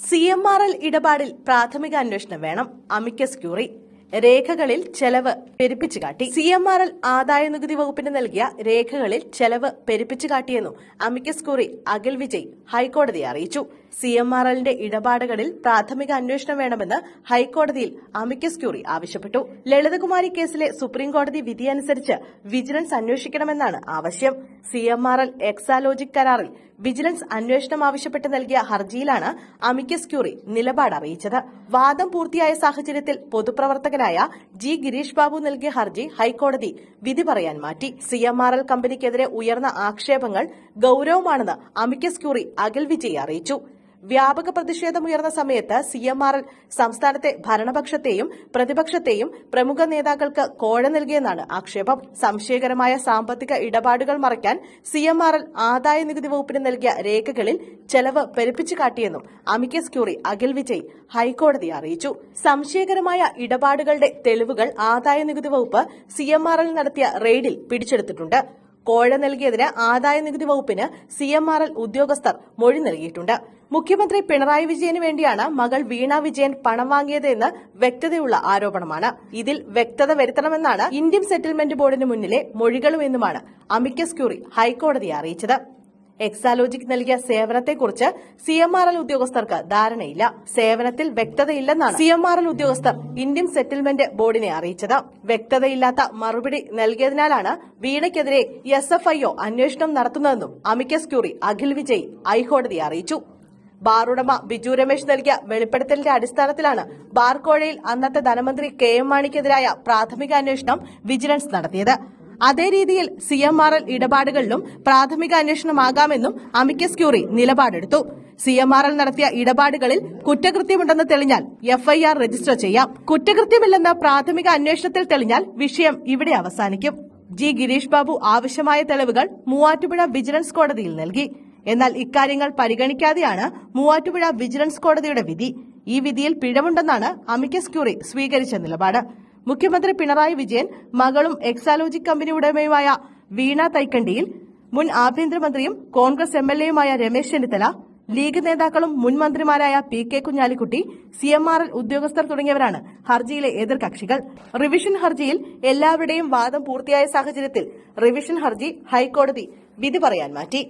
CMRL ഇടപാടിൽ പ്രാഥമിക അന്വേഷണം വേണം. Amicus curiae. രേഖകളിൽ ചെലവ് പെരുപ്പിച്ചു കാട്ടി. CMRL ആദായനികുതി വകുപ്പിന് നൽകിയ രേഖകളിൽ ചെലവ് പെരുപ്പിച്ചു കാട്ടിയെന്നും അമിക്കസ് ക്യൂറി അഖിൽ വിജയ് ഹൈക്കോടതിയെ അറിയിച്ചു. CMRLന്റെ ഇടപാടുകളിൽ പ്രാഥമിക അന്വേഷണം വേണമെന്ന് ഹൈക്കോടതിയിൽ അമിക്കസ് ക്യൂറി ആവശ്യപ്പെട്ടു. ലളിതകുമാരി കേസിലെ സുപ്രീംകോടതി വിധിയനുസരിച്ച് വിജിലൻസ് അന്വേഷിക്കണമെന്നാണ് ആവശ്യം. CMRL എക്സാലോജിക് കരാറിൽ വിജിലൻസ് അന്വേഷണം ആവശ്യപ്പെട്ട് നൽകിയ ഹർജിയിലാണ് അമിക്കസ് ക്യൂറി നിലപാട് അറിയിച്ചത്. വാദം പൂർത്തിയായ സാഹചര്യത്തിൽ പൊതുപ്രവർത്തകനായ ജി ഗിരീഷ് ബാബു നൽകിയ ഹർജി ഹൈക്കോടതി വിധി പറയാൻ മാറ്റി. CMRL കമ്പനിക്കെതിരെ ഉയർന്ന ആക്ഷേപങ്ങൾ ഗൌരവമാണെന്ന് അമിക്കസ് ക്യൂറി അഖിൽ വിജയ് അറിയിച്ചു. വ്യാപക പ്രതിഷേധമുയർന്ന സമയത്ത് CMRL സംസ്ഥാനത്തെ ഭരണപക്ഷത്തെയും പ്രതിപക്ഷത്തെയും പ്രമുഖ നേതാക്കൾക്ക് കോഴ നൽകിയെന്നാണ് ആക്ഷേപം. സംശയകരമായ സാമ്പത്തിക ഇടപാടുകൾ മറയ്ക്കാൻ CMRL ആദായനികുതി വകുപ്പിന് നൽകിയ രേഖകളിൽ ചെലവ് പെരുപ്പിച്ചു കാട്ടിയെന്നും അമിക്കസ് ക്യൂറി അഖിൽ വിജയ് ഹൈക്കോടതിയെ അറിയിച്ചു. സംശയകരമായ ഇടപാടുകളുടെ തെളിവുകൾ ആദായനികുതി വകുപ്പ് CMRL നടത്തിയ റെയ്ഡിൽ പിടിച്ചെടുത്തിട്ടുണ്ട്. കോഴ നൽകിയതിന് ആദായനികുതി വകുപ്പിന് CMRL ഉദ്യോഗസ്ഥർ മൊഴി നൽകിയിട്ടുണ്ട്. മുഖ്യമന്ത്രി പിണറായി വിജയന് വേണ്ടിയാണ് മകൾ വീണ വിജയൻ പണം വാങ്ങിയത് എന്ന് വ്യക്തതയുള്ള ആരോപണമാണ്. ഇതിൽ വ്യക്തത വരുത്തണമെന്നാണ് ഇന്ത്യൻ സെറ്റിൽമെന്റ് ബോർഡിന് മുന്നിലെ മൊഴികളുമെന്നുമാണ് അമിക്കസ് ക്യൂറി ഹൈക്കോടതിയെ അറിയിച്ചത്. എക്സാലോജിക് നൽകിയ സേവനത്തെക്കുറിച്ച് CMRL ഉദ്യോഗസ്ഥർക്ക് ധാരണയില്ല. സേവനത്തിൽ വ്യക്തതയില്ലെന്നാണ് CMRL ഉദ്യോഗസ്ഥർ ഇന്ത്യൻ സെറ്റിൽമെന്റ് ബോർഡിനെ അറിയിച്ചത്. വ്യക്തതയില്ലാത്ത മറുപടി നൽകിയതിനാലാണ് വീണയ്ക്കെതിരെ SFIO അന്വേഷണം നടത്തുന്നതെന്നും അമിക്കസ് ക്യൂറി അഖിൽ വിജയ് ഹൈക്കോടതിയെ അറിയിച്ചു. ബാറുടമ ബിജു രമേശ് നൽകിയ വെളിപ്പെടുത്തലിന്റെ അടിസ്ഥാനത്തിലാണ് ബാർക്കോഴയിൽ അന്നത്തെ ധനമന്ത്രി KM മാണിക്കെതിരായ പ്രാഥമിക അന്വേഷണം വിജിലൻസ് നടത്തിയത്. അതേ രീതിയിൽ CMRL ഇടപാടുകളിലും പ്രാഥമിക അന്വേഷണമാകാമെന്നും അമിക്കസ് ക്യൂറി നിലപാടെടുത്തു. CMRL നടത്തിയ ഇടപാടുകളിൽ കുറ്റകൃത്യമുണ്ടെന്ന് തെളിഞ്ഞാൽ FIR രജിസ്റ്റർ ചെയ്യാം. കുറ്റകൃത്യമില്ലെന്ന് പ്രാഥമിക അന്വേഷണത്തിൽ തെളിഞ്ഞാൽ വിഷയം ഇവിടെ അവസാനിക്കും. ജി ഗിരീഷ് ബാബു ആവശ്യമായ തെളിവുകൾ മൂവാറ്റുപുഴ വിജിലൻസ് കോടതിയിൽ നൽകി. എന്നാൽ ഇക്കാര്യങ്ങൾ പരിഗണിക്കാതെയാണ് മൂവാറ്റുപുഴ വിജിലൻസ് കോടതിയുടെ വിധി. ഈ വിധിയിൽ പിഴവുണ്ടെന്നാണ് അമിക്കസ് ക്യൂറി സ്വീകരിച്ച നിലപാട്. മുഖ്യമന്ത്രി പിണറായി വിജയൻ മകളും എക്സാലോജിക് കമ്പനി ഉടമയുമായ വീണ തൈക്കണ്ടിയിൽ, മുൻ ആഭ്യന്തരമന്ത്രിയും കോൺഗ്രസ് MLAയുമായ രമേശ് ചെന്നിത്തല, ലീഗ് നേതാക്കളും മുൻ മന്ത്രിമാരായ PK കുഞ്ഞാലിക്കുട്ടി, CMRL ഉദ്യോഗസ്ഥർ തുടങ്ങിയവരാണ് ഹർജിയിലെ എതിർകക്ഷികൾ. റിവിഷൻ ഹർജിയിൽ എല്ലാവരുടെയും വാദം പൂർത്തിയായ സാഹചര്യത്തിൽ റിവിഷൻ ഹർജി ഹൈക്കോടതി വിധി പറയാൻ മാറ്റി.